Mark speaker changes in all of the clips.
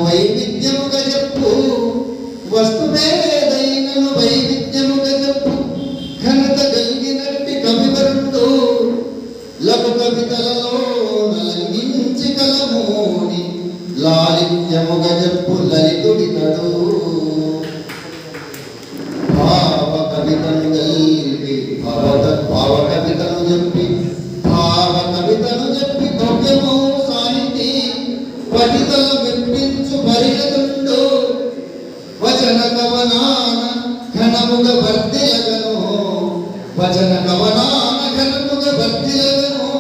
Speaker 1: వైవిధ్యముగా చెప్పు వస్తువేదైనను వైవిధ్యముగా చెప్పు ఘనత కలిగినట్టి కవివరుడు లఘు కవితలలో నలంఘించి కలమోని లాలిత్యముగా చెప్పు లలితుడితడు భావ కవితను కలిపి భావ కవితను చెప్పి భావ కవితను చెప్పి భవ్యము సాహితీ పఠితల మెప్పించు పరిగతుండు వచన కవనాన ఘనముగ వర్ధిలగను వచన కవనాన ఘనముగ వర్ధిలగను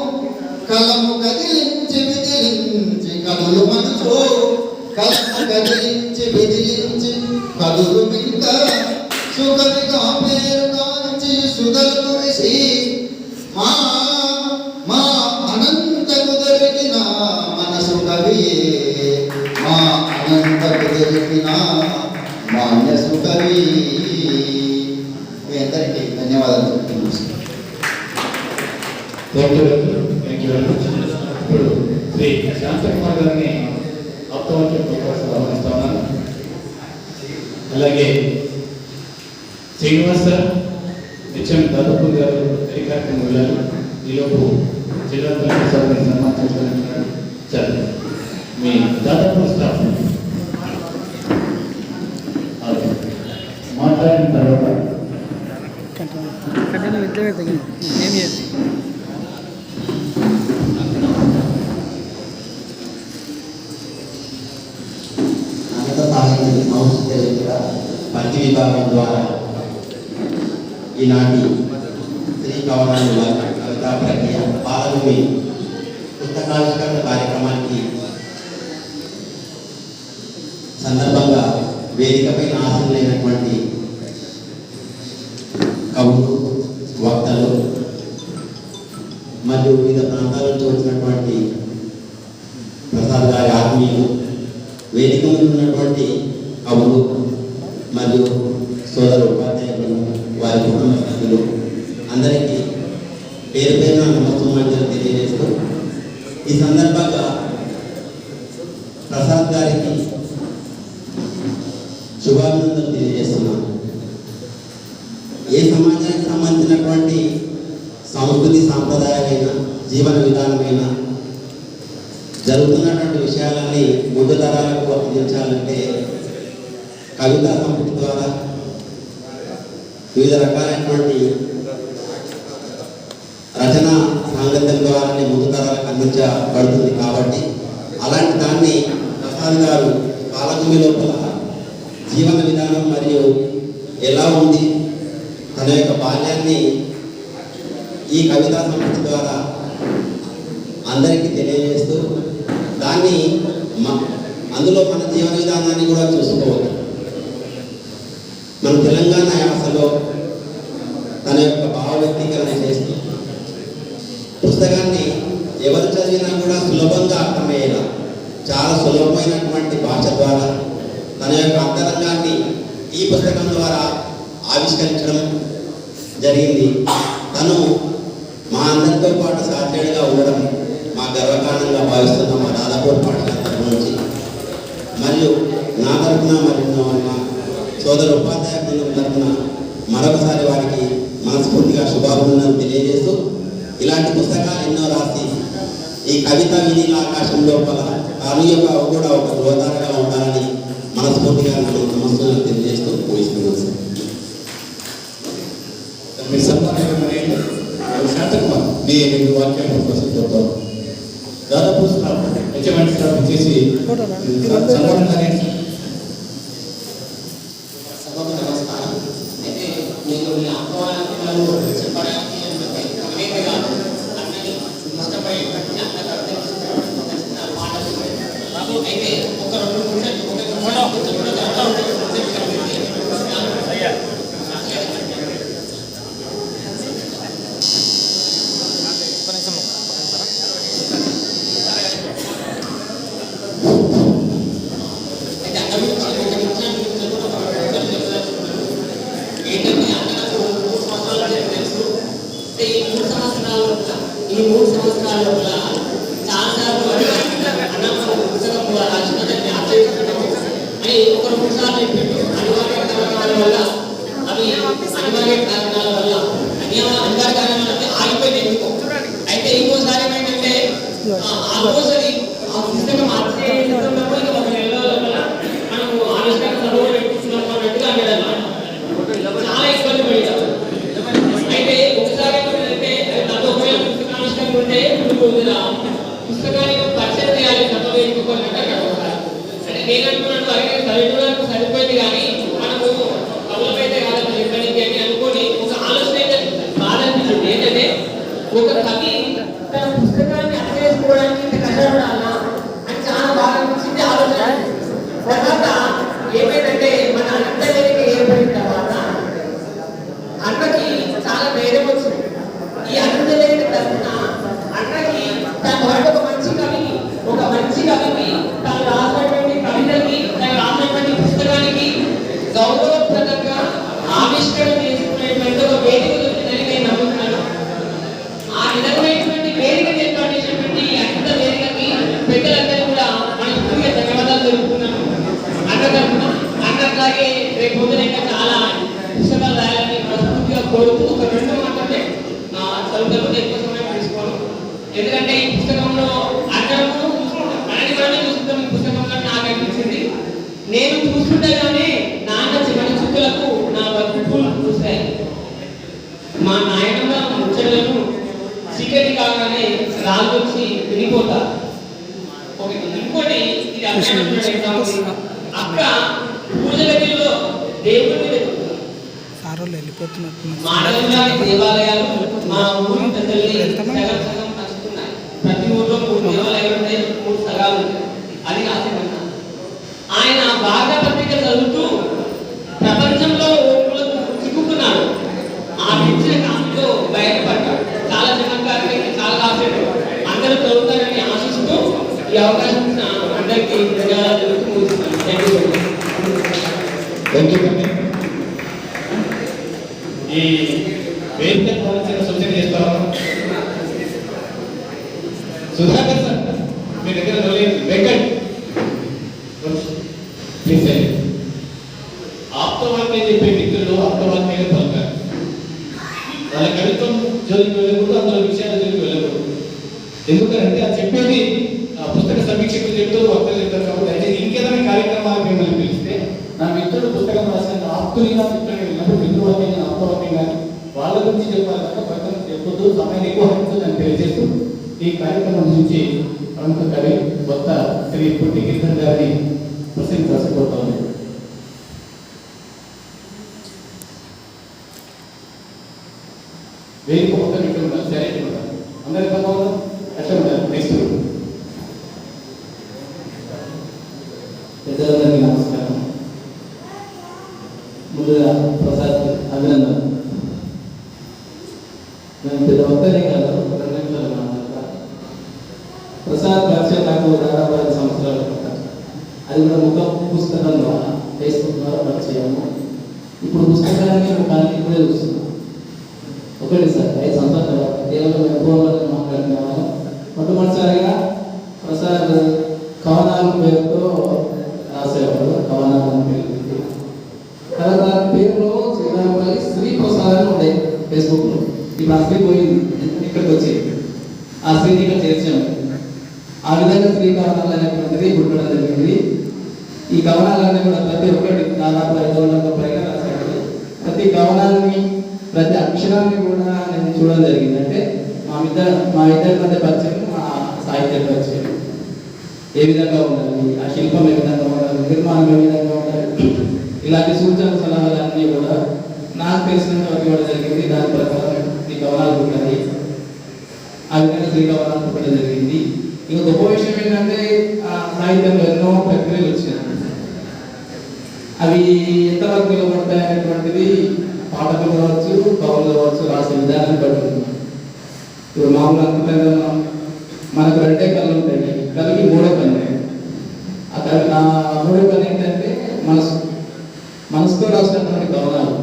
Speaker 1: కలము కదిలించి విదిలించి కదులు మనసు కలము కదిలించి విదిలించి కదులు మింక సుకవిగా పేరు కాంచి సుధలు కురిసి మా అనంతకు దొరికిన మనసు కవియే మా అనంతకు దొరికిన మాన్యసు కవి. మీ అందరికీ ధన్యవాదాలు చెప్తున్నాను.
Speaker 2: ఇప్పుడు శ్రీ శాంతకుమార్ గారిని ఆహ్వానిస్తున్నాను. అలాగే శ్రీనివాస్ సార్ హెచ్ఎం దాదాపూర్ గారు కార్యక్రమం వెళ్ళారు. ఈలోపు జిల్లా ప్రసాద్ గారిని సన్మానించారు. సార్ మీ దాదాపూర్ స్టాఫ్ మాట్లాడిన తర్వాత
Speaker 1: భక్తి విభాగం ద్వారా ఈనాటి స్త్రీ కవనాల కవితా ప్రక్రియ పాలభూమి పుస్తకావిష్కరణ కార్యక్రమానికి సందర్భంగా వేదికపైన ఆసీనులైనటువంటి కవులు వక్తలు మరియు వివిధ ప్రాంతాల నుంచి వచ్చినటువంటి ప్రసాద్ గారి ఆత్మీయులు, వేదిక మీద ఉన్నటువంటి కవులు మరియు సోదర ఉపాధ్యాయులు, వారి కుటుంబ సభ్యులు అందరికీ పేరు పేరున నమస్కారాలు తెలియజేస్తూ ఈ సందర్భంగా ప్రసాద్ గారికి శుభాభినందనలు తెలియజేస్తున్నాను. ఏ సమాజానికి సంబంధించినటువంటి సంస్కృతి సాంప్రదాయాలైన జీవన విధానమైన జరుగుతున్నటువంటి విషయాలన్నీ ముందు తరాలకు వర్తించాలంటే కవితా సంస్కృతి ద్వారా వివిధ రకాలైనటువంటి రచన సాంగత్యం ద్వారానే ముందు తరాలకు అందించబడుతుంది. కాబట్టి అలాంటి దాన్ని ప్రసాద్ గారు పాలభూమి లోపల జీవన విధానం మరియు ఎలా ఉంది తన యొక్క బాల్యాన్ని ఈ కవితా సంస్కృతి ద్వారా అందరికీ తెలియజేస్తూ దాన్ని అందులో మన జీవన విధానాన్ని కూడా చూసుకోవాలి. మన తెలంగాణ యాసలో తన యొక్క భావ వ్యక్తీకరణ చేస్తూ పుస్తకాన్ని ఎవరు చదివినా కూడా సులభంగా అర్థమయ్యేలా చాలా సులభమైనటువంటి భాష ద్వారా తన యొక్క అంతరంగాన్ని ఈ పుస్తకం ద్వారా ఆవిష్కరించడం జరిగింది. తను మా అందరితో పాటు సాధ్యుడిగా ఉండడం మా గర్వకారణంగా భావిస్తున్నాం. మా దాదాపూర్ పాఠశాల తరఫు నుంచి మరియు నా తరఫున మరియు మా సోదర ఉపాధ్యాయ బృందం తరఫున మరొకసారి వారికి మనస్ఫూర్తిగా శుభాభినందనలు తెలియజేస్తూ ఇలాంటి పుస్తకాలు ఎన్నో రాసి ఈ కవిత వినీల ఆకాశం లోపల కాలు యొక్క కూడా ఒక ధృవతారగా ఉండాలని మనస్ఫూర్తిగా నమస్కారాలు తెలియజేస్తూ ముగిస్తున్నాను సార్.
Speaker 2: మీ శాంతకుమార్ మీ వాక్యాన్ని ప్రస్తుతం దాదాపు స్టాఫ్ హెచ్ఎంఎన్ స్టాఫ్ చేసి
Speaker 3: సభకు నమస్కారం. అయితే నేను మీ ఆహ్వానాలు చెప్పడానికి వివేకగా అన్నని ఇష్టపడేటువంటి అన్నకు అర్థం మాటలు అయితే ఒక 2 నిమిషాలు అది ఒక 2 సార్లు చెప్పిండు. అనివార్య కారణాల వల్ల అవి అనివార్య కారణాల వల్ల అనివార్య కారణాల వల్ల ఆగిపోయింది ఎందుకో. అయితే ఇంకోసారి ఏమైందంటే ఆ రోజు ఆ పుస్తకం మార్చే ఒక నెల లోపల మనము ఆవిష్కరణ సభలో పెట్టుకున్నాము అన్నట్టుగా అన్నాడు. చాలా ఇబ్బంది పడినాం. అయితే ఒకసారి ఏమంటే నాతో ఒకవేళ పుస్తకావిష్కరణ ఉంటే పుస్తకానికి పరిచయం చేయాలి సభలో ఎన్నుకోవాలంటే అంటే నేను అనుకున్నాను అలాగే చదివేటప్పుడు సరిపోయింది కానీ మనకు కవులపైతే కాదు చెప్పడానికి అని అనుకొని ఒక ఆలోచన అయితే బాధ అనిపించింది. ఏంటంటే ఒక కవి తన పుస్తకాన్ని అర్థం చేసుకోవడానికి ఇంత కష్టపడాలా అని చాలా బాగా అనిపించింది ఆలోచన. తర్వాత ఏమైందంటే మన అనంతవేదిక ఏర్పడిన తర్వాత అన్నకి చాలా ధైర్యం వచ్చింది. ఈ అనంతవేదిక తరఫున అన్నకి తన ఒక మంచి కవికి తను రాసినటువంటి కవితకి తను రాసినటువంటి పుస్తకానికి గౌరవప్రదంగా ఆవిష్కరణ చేసుకునేటువంటి ఒక వేదిక దొరికిందని నేను నమ్ముతున్నాను. ఆ విధమైనటువంటి వేదిక ఏర్పాటు చేసినటువంటి అనంత వేదికకి పెద్దలందరూ కూడా మనస్ఫూర్తిగా ధన్యవాదాలు తెలుపుతున్నాను. అన్న తరఫున అన్నట్లాగే రేపు పొద్దున ఇంకా చాలా పుస్తకాలు రాయాలని మనస్ఫూర్తిగా కోరుతూ ఒక 2 మాటలే చదువుతాను. ఎక్కువ సమయం తీసుకోను. ఎందుకంటే ఈ పుస్తకంలో అన్నము మనమే చూస్తాం. ఈ పుస్తకంలో నాకు అనిపించింది నేను చూస్తుండగానే నాన్న చివరి చుక్కలకు నా బతుకులు చూస్తాయి. మా నాయనమ్మ ముచ్చటలను చీకటి కాగానే రాళ్ళొచ్చి విడిపోతా. ఇంకోటి ఇది అక్క పూజ గదిలో దేవుడిని వెతుకుతుంది. మానవులాంటి దేవాలయాలు మా ఊరి పెద్దల్ని సగం సగం పంచుతున్నాయి. ప్రతి ఊర్లో 3 దేవాలయాలు ఉంటాయి, 3 సగాలు ఉంటాయి. అది రాసేమన్నా ఆయన బాగా పత్రిక చదువుతూ ప్రపంచంలో చిక్కుకున్నాడు. ఆ ఇచ్చిన కాలంలో బయటపడ్డాడు. చాలా చమత్కారంగా చాలా రాసేడు. అందరూ చదువుతారని ఆశిస్తూ ఈ అవకాశం అందరికీ ధన్యవాదాలు తెలుపుతూ ముగిస్తున్నాను. Thank you.
Speaker 2: ఈ వేదిక కావాల్సిన సూచన చేస్తాను. సుధాకర్ సార్ మీ దగ్గర వెంకట్ ప్లీజ్ ఆప్తవాక్య చెప్పే మిత్రులు ఆప్తవాక్యాలు పలుకారు. వాళ్ళ కవిత్వం జోలికి వెళ్ళకూడదు, అందులో విషయాల జోలికి వెళ్ళకూడదు. ఎందుకంటే అది చెప్పేది పుస్తక సమీక్షకులు చెప్తూ వక్తలు చెప్తారు. కాబట్టి అయితే ఇంకేదైనా కార్యక్రమాలు మిమ్మల్ని పిలిస్తే నా మిత్రుడు పుస్తకం రాసిన ఆప్తులుగా మిత్రులు వెళ్ళినప్పుడు మిత్రువాక్యం ఆప్తవాక్యం కానీ వాళ్ళ గురించి చెప్పాలి తప్ప పక్కన చెప్పొద్దు. సమయం ఎక్కువ హరించు అని తెలియజేస్తూ ఈ కార్యక్రమం నుంచి ప్రముఖ కవి కొత్త శ్రీ పుట్టి గిరిధర్ గారిని ప్రశంసించబోతోంది. వేదిక మొత్తం ఇక్కడ ఉండాలి, సరైన ఉండాలి. అందరి తప్పకుండా ఎట్లా ఉండాలి. నెక్స్ట్
Speaker 4: పెద్దలందరికీ నమస్కారం. ముందుగా ప్రసాద్ అభినందన. నేను పెద్ద ఒక్కరే కాదు, 2 నిమిషాలు మాట్లాడతా. ప్రసాద్ పరిచయం నాకు దాదాపు 5 సంవత్సరాల క్రితం. అది కూడా ముఖ పుస్తకం ద్వారా ఫేస్బుక్ ద్వారా పరిచయము. ఇప్పుడు పుస్తకాన్ని కానీ ఇప్పుడే చూస్తున్నాం. ఒకటి సార్ 5 సంవత్సరాల తర్వాత కేవలం ఫోన్లో మాట్లాడిన వాళ్ళం. మొట్టమొదటిసారిగా ప్రసాద్ కవనాలు పేరుతో రాసేవాడు. కవనాలు పేరు తర్వాత పేరులో శ్రీరామపల్లి శ్రీ ప్రసాద్ అని ఉండే ఫేస్బుక్లో. ఇప్పుడు ఆ శ్రీ పోయింది, ఇక్కడికి వచ్చేది. ఆ శ్రీని ఇక్కడ చేర్చాము. ఆ విధంగా శ్రీ కవనాలు అనేటువంటిది పుట్టడం జరిగింది. ఈ కవనాలన్నీ కూడా ప్రతి ఒక్కటి దాదాపు 500 పైగా రాశాడు. ప్రతి కవనాన్ని ప్రతి అక్షరాన్ని కూడా నేను చూడడం జరిగింది. అంటే మా ఇద్దరి మధ్య పరిచయం, మా సాహిత్య పరిచయం ఏ విధంగా ఉండాలి, ఆ శిల్పం ఏ విధంగా ఉండాలి, నిర్మాణం ఏ విధంగా ఉండాలి, ఇలాంటి సూచన సలహాలన్నీ కూడా నాకు తెలిసినంత వరకు ఇవ్వడం జరిగింది. దాని ప్రకారం ఈ కవనాలు పుట్టాయి. ఆ విధంగా శ్రీ కవనాలు పుట్టడం జరిగింది. ఇంకా గొప్ప విషయం ఏంటంటే సాహిత్యంలో ఎన్నో ప్రక్రియలు వచ్చినాయి. అవి ఎంతవరకు నిలబడతాయి అనేటువంటిది పాఠకులు కావచ్చు, కవులు కావచ్చు, రాసే విధానాన్ని బట్టి. ఇప్పుడు మామూలు అనుకుంటే మనకు 2 కళ్ళు ఉంటాయి, కలిగి 3వ కళ్ళు. ఆ 3వ కళ్ళు ఏంటంటే మనసుతో రాసినటువంటి కవనాలు.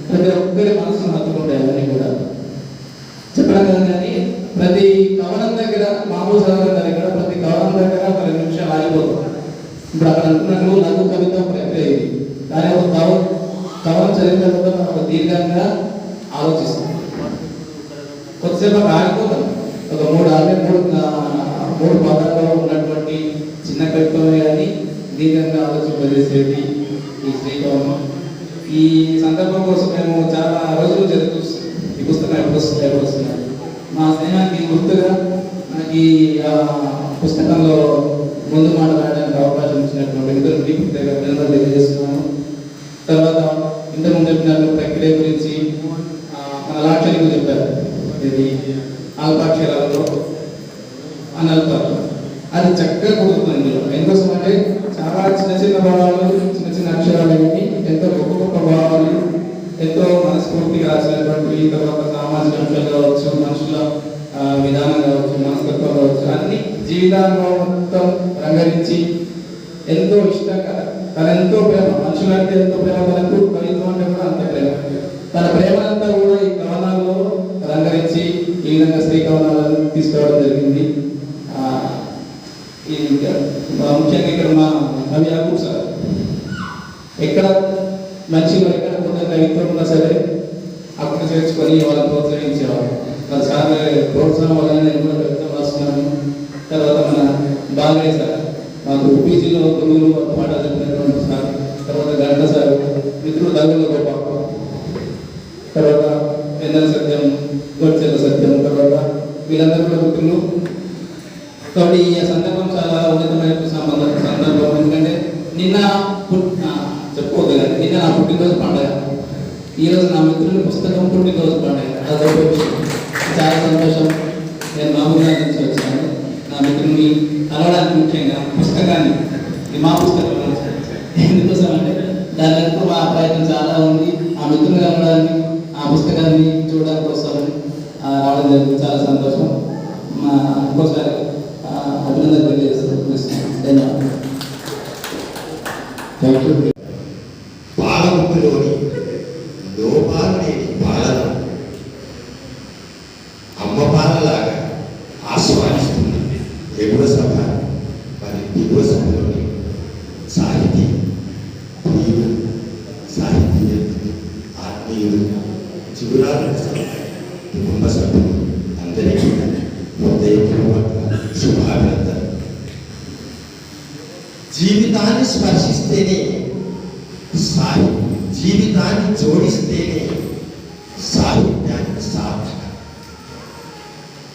Speaker 4: ప్రతి ఒక్కరి మనసును హత్తుకుంటాయి. అవన్నీ కూడా చెప్పడం కదా. కానీ ప్రతి కవనం దగ్గర మామూలు చదవడం దగ్గర ప్రతి కవనం దగ్గర 2 నిమిషాలు ఆగిపోతాం. ఇప్పుడు అక్కడ అనుకున్నట్లు లఘు కవిత్వం చదివిన తర్వాత మనం ఒక దీర్ఘంగా ఆలోచిస్తాం. కొద్దిసేపు అక్కడ ఆగిపోతాం. ఒక మూడు పదాల్లో ఉన్నటువంటి చిన్న కవిత్వమే కానీ దీర్ఘంగా ఆలోచింపజేసేది ఈ శ్రీకవనం. ఈ సందర్భం కోసం మేము చాలా రోజులు జరుగుతూ ఈ పుస్తకం ఎప్పుడు వస్తున్నాయి. మా స్నేహానికి గుర్తుగా నాకు ఈ పుస్తకంలో ముందు మాట్లాడడానికి అవకాశం ఇచ్చినటువంటి మిత్రులకి అభినందనలు తెలియజేస్తున్నాను. తర్వాత ఇంతకుముందు చెప్పిన ప్రక్రియ గురించి మన లాక్షణికులు చెప్పారు. ఇది అల్పాక్షరాలలో అనల్పాలు అది చక్కగా కుదురుతుంది. ఎందుకోసం అంటే చాలా చిన్న చిన్న భావాలు, చిన్న చిన్న అక్షరాలు ఏమి ఎంతో గొప్ప గొప్ప భావాలు, ఎంతో మనస్ఫూర్తిగా రాసినటువంటి, తర్వాత సామాజిక అంశాలు కావచ్చు, మనుషుల విధానం కావచ్చు, మనస్తత్వం కావచ్చు, అన్ని జీవితానుభవం మొత్తం రంగరించి ఎంతో ఇష్టంగా తన ఎంతో ప్రేమ, మనుషులంటే ఎంతో ప్రేమ, తనకు కవిత్వం అంటే కూడా అంత ప్రేమ. తన ప్రేమనంతా కూడా ఈ కవనాల్లో రంగరించి ఈ విధంగా స్త్రీ కవనాలను తీసుకురావడం జరిగింది. ముఖ్యంగా ఇక్కడ మా కవి యాకూబ్ సార్ ఎక్కడ మంచిగా ఎక్కడ కొంత కవిత్వం ఉన్నా సరే అక్కడ చేర్చుకొని వాళ్ళని ప్రోత్సహించేవారు. వాళ్ళ సార్ ప్రోత్సాహం వల్ల నేను కూడా కవిత్వం రాస్తున్నాను. తర్వాత మన బాలయ్య సార్ మాకు పీజీలో గురువులు పాట చెప్పినటువంటి సార్, తర్వాత గంట సార్, మిత్రుడు దగ్గర గొప్ప, తర్వాత పెద్దల సత్యం, గొడ్చెల సత్యం, తర్వాత వీళ్ళందరూ కూడా మిత్రులు. కాబట్టి ఈ సందర్భం చాలా ఉన్నతమైన సందర్భం. ఎందుకంటే నిన్న చెప్పుకోదు కానీ నిన్న నా పుట్టినరోజు పండుగ, ఈరోజు నా మిత్రుల పుస్తకం పుట్టినరోజు పండుగ. అదొక విషయం, చాలా సంతోషం. నేను మామూలుగా నుంచి వచ్చాను నా మిత్రుని కలవడానికి, ముఖ్యంగా పుస్తకాన్ని, ఇది మా పుస్తకం. ఎందుకోసం అంటే దాని వెనుక మా ప్రయత్నం చాలా ఉంది. ఆ మిత్రుని కలవడానికి, ఆ పుస్తకాన్ని చూడడానికి కోసం రావడం జరిగింది. చాలా సంతోషం. మా ఇంకోసారి అభినందనలు తెలియజేస్తున్నాను. ధన్యవాదాలు.
Speaker 1: పాలములోని లోపాలు లేని పాలను అమ్మ పాలలాగా ఆస్వాదిస్తుంది ఎగువ సభ. మరి దిగువ సభలోని సాహితీ ప్రియులు, సాహితీవేత్తలు, ఆత్మీయులు, చిగురాల కుటుంబ సభ్యులు అందరికీ హృదయపూర్వక శుభాభినందనలు. జీవితాన్ని స్పర్శిస్తేనే జీవితాన్ని జోడిస్తేనే సాహిత్యానికి సార్థక.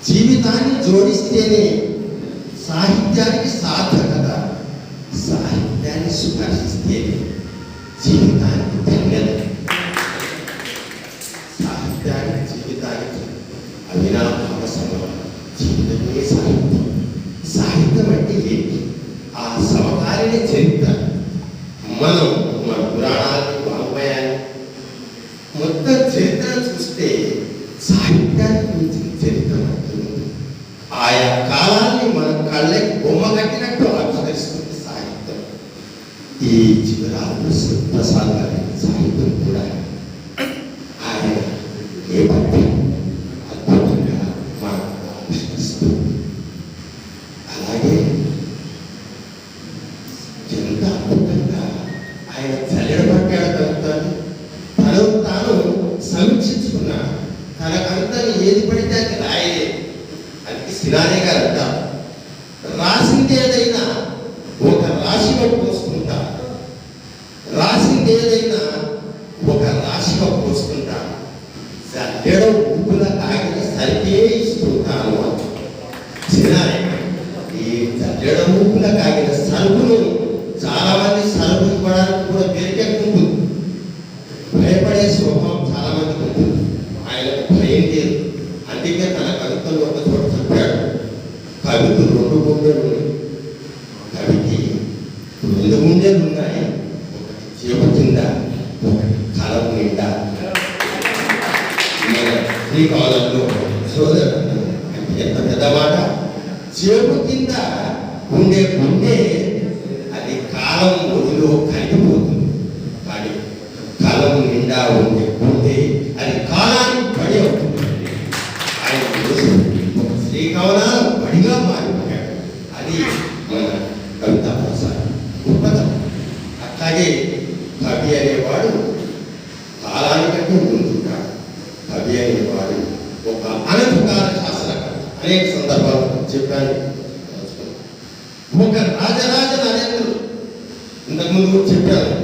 Speaker 1: జీవితాన్ని జోడిస్తేనే సాహిత్యానికి సార్థకత. సాహిత్యాన్ని స్పర్శిస్తేనే జీవితానికి ధన్యత. సాహిత్యానికి జీవితానికి అవినాభావ సమయం. జీవితమే సాహిత్యం. సాహిత్యం అంటే ఏంటి? ఆ సమకాలీన చరిత్ర. మనం మన పురాణాన్ని, వాంగ్మయాన్ని, మొత్తం చరిత్రను చూస్తే సాహిత్యానికి మించిన చరిత్ర ఉంటుంది. ఆయా కాలాన్ని మన కళ్ళకి బొమ్మ కట్టినట్టు ఆవిష్కరిస్తుంది సాహిత్యం. ఈ చివరాలు ప్రసాద్ గారి సాహిత్యం కూడా ఆయన నేపథ్యం అద్భుతంగా మనకు ఆవిష్కరిస్తుంది. అలాగే ఎంత అద్భుతంగా ఆయన చల్లడబట్టాడు కవిత్వాన్ని. తను తాను సమీక్షించుకున్నాడు. తన కవితని ఏది పడితే అది రాయలేదు. అందుకే సినారే గారు అంటారు, రాసిందేదైనా ఒక రాశిగా పోసుకుంటారు, రాసిందేదైనా ఒక రాశిగా పోసుకుంటాను, చల్లెడ ఊపుల కాగిన సరికే ఇస్తుంటాను అని సినారే. ఈ చల్లెడ ఊపుల కాగిన సరుకును చాలా మంది సరుకు ఇవ్వడానికి కూడా పెరిగెక్కుంటుంది. భయపడే స్వభావం చాలా మందికి ఉంటుంది. ఆయనకు భయం లేదు. అందుకే తన కవితలు ఒక చోట చెప్పాడు, కవికు 2 గుండెలు ఉన్నాయి. కవికి 2 గుండెలు ఉన్నాయి. ఒకటి చేప కింద, ఒకటి కలం నిండా. శ్రీకాళంలో సోదరుడు ఎంత పెద్ద మాట. చేప కింద ఉండే గుండె అది కాలం ఒడిలో కలిగిపోతుంది. కానీ కాలం నిండా ఉండే గుండె అది కాలానికి పడి అవుతుంది. ఆయన ఒక శ్రీకవనాలు పడిగా మారిపోయాడు. అది మన కవితా ప్రసాద్ గొప్పతనం. అట్లాగే కవి అనేవాడు కాలానికంటే ముందుంటాడు. కవి అనేవాడు ఒక అనధికార శాసనకర్త. అనేక సందర్భాలు చెప్పాను. ఒక రాజరాజ నరేంద్రుడు, ఇంతకుముందు చెప్పాను,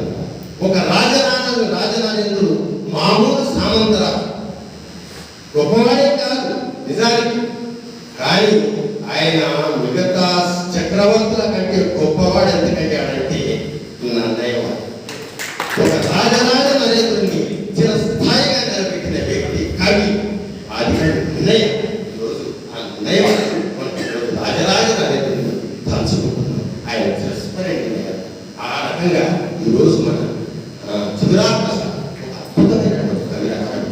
Speaker 1: ఒక రాజనరేంద్రుడు మామూలు సామంతరాజు, గొప్పవాడే కాదు నిజానికి, కానీ ఆయన మిగతా చక్రవర్తుల కంటే గొప్పవాడు ఎందుకంటాడంటే నన్నయ్యవాడు. ఒక రాజరాజ నరేంద్రుడిని చిరస్థాయిగా నిలబెట్టిన వ్యక్తి కవి. అది వినయ. ఈరోజు ఆ వినయవాడు రాజరాజ నరేంద్రుడిని తలుచుకుంటున్నాం. ఆయన చిరస్మరణీయ. ఆ రకంగా ఈరోజు మన చిగురాకు ప్రసాద్ ఒక అద్భుతమైనటువంటి కవి రాశాడు.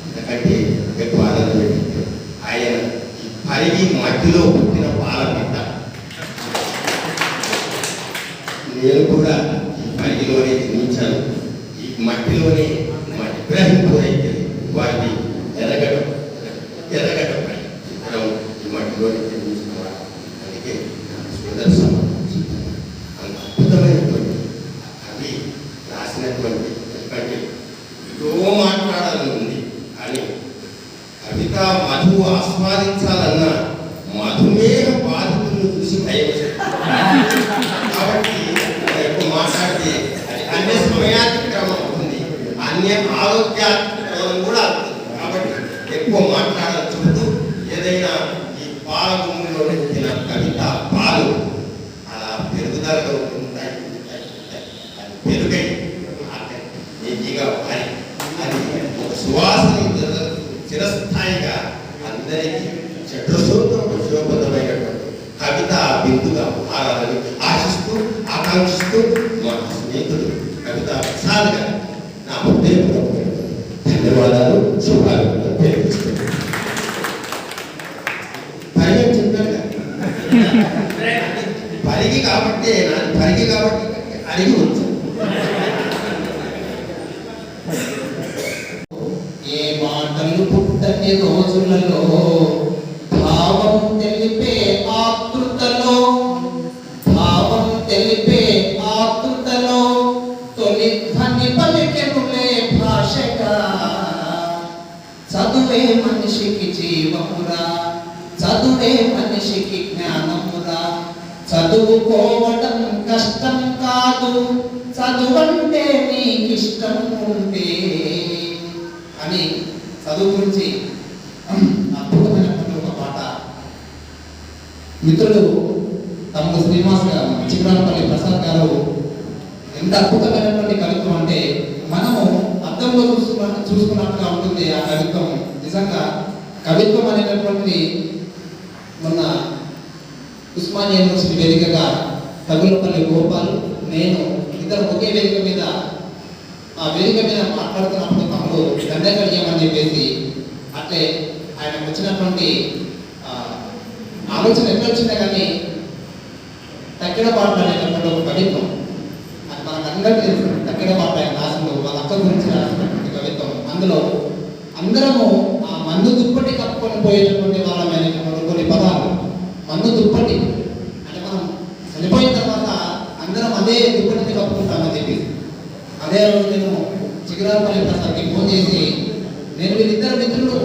Speaker 1: ఎందుకంటే ఎక్కువ ఆనందం ఏంటంటే ఆయన ఈ పరిగి మట్టిలో పుట్టిన బాలబిడ్డ. నేను కూడా ఈ పరిగిలోనే జన్మించాను. ఈ మట్టిలోనే మా ఇబ్రాహీంపూర్ అయితే వారిని ఎరగడం ఈ మట్టిలోనే జన్మించిన వాడు. అందుకే సుదర్శనం అంత అద్భుతమైనటువంటి కవి రాసినటువంటి, ఎందుకంటే ఏదో మాట్లాడాలని ఉంది, కానీ కవిత మధువు ఆస్వాదించాలన్న మధుమేహ బాధితులను చూసి భయం. కాబట్టి ఎక్కువ మాట్లాడితే అది అన్య సమయాతిక్రమం అవుతుంది, అన్య ఆరోగ్యాతిక్రమం కూడా అవుతుంది. కాబట్టి ఎక్కువ మాట్లాడాలని చెబుతూ ఏదైనా ఈ పాల భూమిలో నెత్తిన కవిత పాలు అలా పెరుగుదలలో ఉంటాయి. అది పెరుగై నీతిగా మారి అది ఒక సువాసన చిరస్థాయిగా అందరికీ చతుర్శోభమైనటువంటి కవిత బిందుగా మారాలని ఆశిస్తూ ఆకాంక్షిస్తూ మా స్నేహితుడు కవిత ప్రసాద్ గారు నా హృదయపూర్వకమైన ధన్యవాదాలు, శుభాకాంక్షలు తెలియజేస్తున్నాను. పరిగి చెప్పాను పరిగి కాబట్టి అడిగి వచ్చాను.
Speaker 4: ఏ మాటలు పుట్టని రోజులలో భావం తెలిపే ఆతృతలో తొలి ధ్వని పలికెనులే భాషగా. చదువే మనిషికి జీవమురా, చదువే మనిషికి జ్ఞానమురా. చదువుకోవడం కష్టం కాదు, చదువంటే నీకిష్టం ఉంటే అని చదువు గురించి అద్భుతమైనటువంటి ఒక పాట మిత్రుడు తమ్ముడు శ్రీనివాస్ గారు, చిగురాపల్లి ప్రసాద్ గారు ఎంత అద్భుతమైనటువంటి కవిత్వం అంటే మనము అద్దంలో చూసుకున్నట్టుగా ఉంటుంది ఆ కవిత్వం. నిజంగా కవిత్వం అనేటటువంటి మొన్న ఉస్మానియా యూనివర్సిటీ వేదికగా తగులపల్లి గోపాల్, నేను ఇద్దరు ఒకే వేదిక మీద మాట్లాడుతున్నప్పుడు తమ్ముడు దండగడియమని చెప్పేసి అట్లే ఆయనకు వచ్చినటువంటి ఆలోచన ఎట్లా వచ్చిందే కానీ తక్కిన పాటలు అనేటటువంటి ఒక కవిత్వం అది మనకు అందరికీ తెలుసు. తక్కిన పాట ఆయన రాసిండు, వాళ్ళ అక్క గురించి రాసినటువంటి కవిత్వం. అందులో అందరము ఆ మందు దుప్పటి కప్పుకొని పోయేటటువంటి వాళ్ళమైనటువంటి కొన్ని పదాలు. మందు దుప్పటి అంటే మనం చనిపోయిన తర్వాత అందరం అదే దుప్పటిని కప్పుకుంటామని చెప్పి అదే రోజు నేను చిగురాపల్లి ప్రసాద్కి ఫోన్ చేసి నేను వీళ్ళిద్దరు మిత్రులు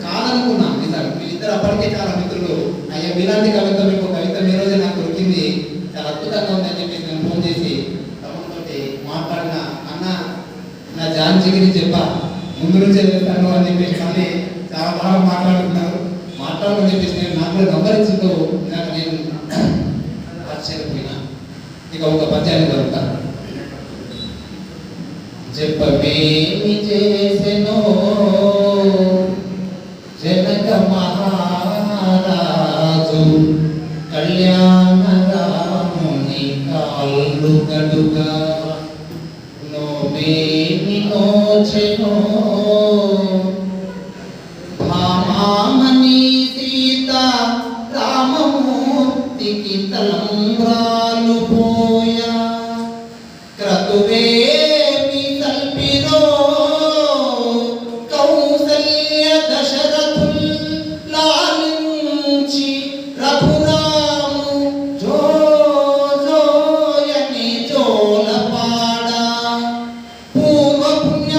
Speaker 4: కాదనుకున్నాను. నిజాలు వీళ్ళిద్దరు అప్పటికే చాలా మిత్రులు. అయ్యా మీలాంటి కవిత మీకు కవిత ఈ రోజు నాకు దొరికింది, చాలా అద్భుతంగా ఉందని చెప్పేసి నేను ఫోన్ చేసి తమ్ముడితోటి మాట్లాడిన, అన్న నా జాన్జిగిరి చెప్పా ముందు నుంచే వెళ్తాను అని చెప్పేసి మళ్ళీ చాలా బాగా మాట్లాడుకుని చెప్పేసి నేను నాకు కూడా గమనించుతూ నాకు నేను ఆశ్చర్యపోయినా. ఇక ఒక పద్యాన్ని దొరుకుతాను. చెప్పవేమి చేసెనో జనక మహారాజు కళ్యాణ రాముని కాళ్ళు గడుగా నోమేమి నోచెనో భామామణి సీత రామమూర్తికి తలంబ్రాలు పోయా క్రతువే పూర్వ పుణ్య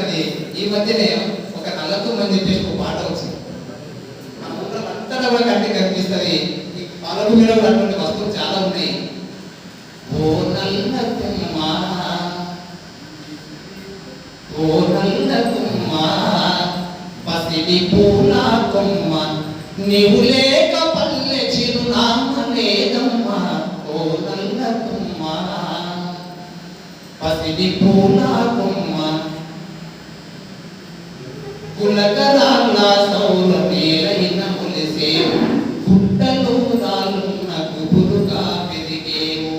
Speaker 5: అది ఈ మధ్యనే ఒక నల్లతుమ్మ అని చెప్పేసి ఒక పాట వచ్చింది. మన ఊళ్ళో అంతటా కూడా కంటికి కనిపిస్తుంది. ఈ పలభూమిలో ఉన్నటువంటి వస్తువులు చాలా ఉన్నాయి. ఓ నల్లతుమ్మ, ఓ నల్లతుమ్మ, పసిడి పూల కొమ్మ, నీవు లేక పల్లె చిరునామ లేదమ్మా. ఓ నల్లతుమ్మ, పసిడి పూల కొమ్మ, కులకరాల సౌర మేలైన ములిసేవు, గుట్టలు రాలున్న గుబురుగా పెరిగేవు.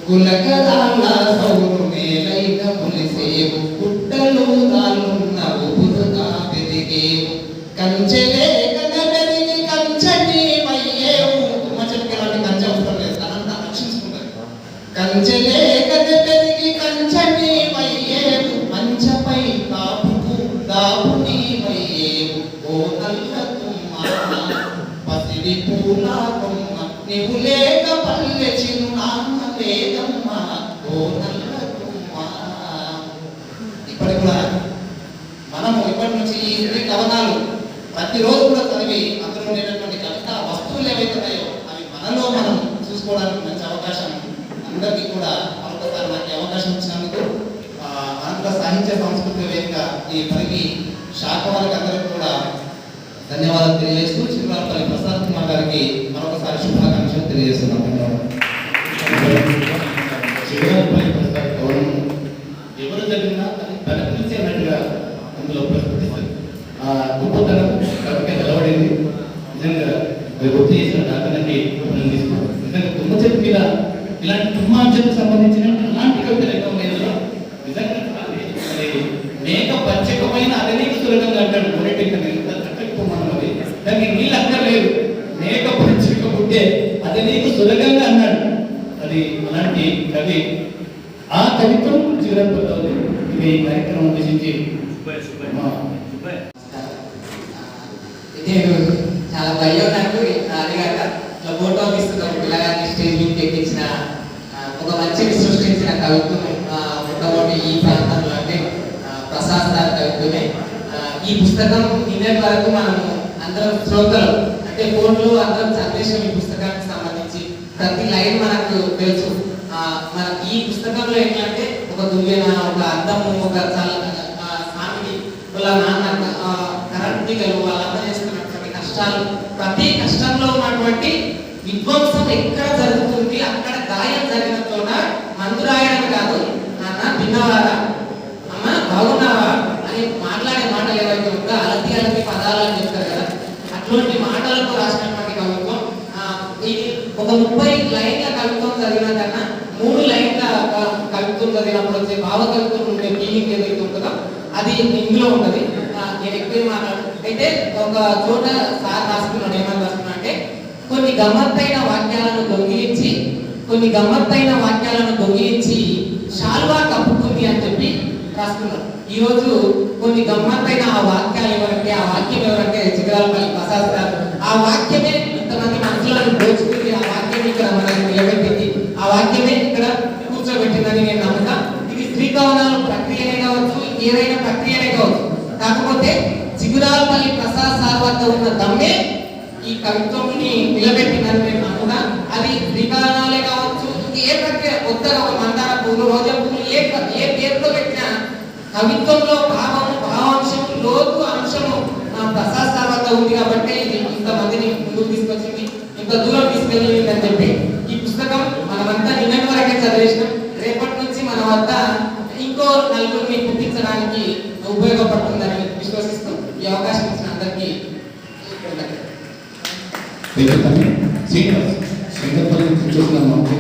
Speaker 5: కులకరాల సౌర మేలైన ములిసేవు, గుట్టలు రాలున్న గుబురుగా పెరిగేవు. కంచెలే కన పెరిగి కంచటి మయ్యేవు. చెట్టుకి ఎలాంటి కంచె అవసరం లేదు, తనంతా రక్షించుకుంటారు. కంచెలే కన పెరిగి కంచటి మయ్యేవు, మంచపై కాపుకు దాపుని మయ్యేవు. ఓ నల్లతుమ్మ, పసిడి పూల కొమ్మ, నీవు లేక పల్లె చిరునామ లేదమ్మా. ఓ నల్లతుమ్మ. ఇప్పటి కూడా మనము ఇప్పటి నుంచి ఈ స్త్రీ కవనాలు ప్రతిరోజు కూడా చదివి అందులో ఉండేటటువంటి కవితా వస్తువులు ఏవైతే ఉన్నాయో అవి మనలో మనం చూసుకోవడానికి మంచి అవకాశం. అందరికీ కూడా మరొకసారి నాకు అవకాశం ఇచ్చినందుకు ఆంధ్ర సాహిత్య సంస్కృతి వేదిక ఈ పరిగి శాఖ వారికి అందరికీ కూడా ధన్యవాదాలు తెలియజేస్తూ చిరునాపల్లి ప్రసాద్ కుమార్ గారికి మరొకసారి శుభాకాంక్షలు తెలియజేస్తున్నాం.
Speaker 2: ఎవరు జరిగినా అది తన గురించి అన్నట్టుగా అందులో ప్రశ్నిస్తారు. ఆ గొప్పతనం కవిగా నిలబడింది. నిజంగా గుర్తు చేసిన డాక్టర్కి అభినందిస్తున్నాను. నిజంగా తుమ్మ చెట్టు మీద ఇలాంటి తుమ్మాంశానికి సంబంధించిన అలాంటి కవితలు ఎన్నో ఉన్నాయి. నిజంగా అది మేక పచ్చకమైన అదనీక సులభంగా అంటాడు మొదటి చక్కకపోమన్నది. దానికి నీళ్ళు అక్కర్లేదు, మేక పచ్చక పుట్టే అది నీకు సులభంగా అన్నాడు. అది అలాంటి కవి. ఆ కవిత్వం జీవనపడుతుంది. ఇది ఈ కార్యక్రమం ఉద్దేశించి
Speaker 3: నేను చాలా భయం నాకు అదిగాక ఇట్లా ఫోటో తీస్తున్నాం పిల్లగాన్ని స్టేజ్ మీద ఎక్కించిన ఒక మంచిని సృష్టించిన కవిత్వం మొట్టమొదటి ఈ ప్రాంతంలో అంటే ప్రసాద్ సార్ కవిత్వమే. ఈ పుస్తకం నిన్నటి వరకు మనము అందరం శ్రోతలు అంటే ఫోన్లో అందరం చదివేసిన ఈ పుస్తకానికి సంబంధించి ప్రతి లైన్ మనకు తెలుసు. మన ఈ పుస్తకంలో ఏంటంటే ఒక దువ్వెన, ఒక అద్దము, ఒక సామిడి, వాళ్ళ నాన్న కరెంట్ దిగలు, వాళ్ళంతా చేస్తున్నటువంటి కష్టాలు, ప్రతి కష్టంలో ఉన్నటువంటి విధ్వంసం ఎక్కడ జరుగుతుంది, అక్కడ గాయం జరిగిన చోట మందు రాయడం కాదు, నాన్న తిన్నవారా, అమ్మ బాగున్నావా అని మాట్లాడే మాటలు ఏవైతే ఉందో అలతి అలతి పదాలు అని చెప్తారు కదా, అటువంటి మాటలతో రాసినటువంటి కవిత్వం. ఇది ఒక 30 లైన్ల కవిత్వం చదివిన కన్నా 3 లైన్ల కవిత్వం చదివినప్పుడు వచ్చే భావ కవిత్వం ఉండే ఫీలింగ్ ఏదైతే ఉంటుందో అది ఇందులో ఉంటుంది. నేను ఎక్కువ మాట్లాడు అయితే ఒక చోట సార్ రాసుకున్నాడు. ఏమని రాసుకున్నా అంటే కొన్ని గమ్మత్తైన వాక్యాలను దొంగిలించి శాల్వా కప్పుకుంది అని చెప్పి రాసుకున్నాడు. ఈరోజు కొన్ని గమ్మత్తైన ఆ వాక్యాలు ఎవరంటే, ఆ వాక్యం ఎవరంటే చిగురాలపల్లి ప్రసాద్ గారు. ఆ వాక్యమే ఇంతమంది మనుషులను దోచుకుంది, ఆ వాక్యం ఇక్కడ మనల్ని నిలబెట్టింది, ఆ వాక్యమే ఇక్కడ కూర్చోబెట్టిందని నేను నమ్ముతా. ఇది స్త్రీ కవనాలు ప్రక్రియనే కావచ్చు, ఏదైనా ప్రక్రియనే కావచ్చు. కాకపోతే చిగురాలపల్లి ప్రసాద్ సార్ వద్ద ఉన్న దమ్మే ఈ కవిత్వంని నిలబెట్టిందని నేను నమ్ముతా. అది స్త్రీ కవనాలే కావచ్చు, ఏ ప్రక్రియ కొత్తగా ఒక మందార పువ్వులు, రోజా పువ్వులు ఏ పేరుతో పెట్టినా కవిత్వంలో భావాంశము, లోతు అంశము ప్రసాద్ సార్ వద్ద ఉంది కాబట్టి ఇది ఇంతమందిని ముందుకు తీసుకొచ్చింది, ఇంత దూరం తీసుకెళ్ళింది అని చెప్పి ఈ పుస్తకం మనమంతా నిన్నటి వరకే చదివేసినాం. రేపటి నుంచి మన వద్ద ఇంకో నలుగురిని పుట్టించడానికి ఉపయోగపడుతుందని విశ్వసిస్తూ ఈ అవకాశం ఇచ్చిన అందరికీ
Speaker 2: శ్రీనివాస్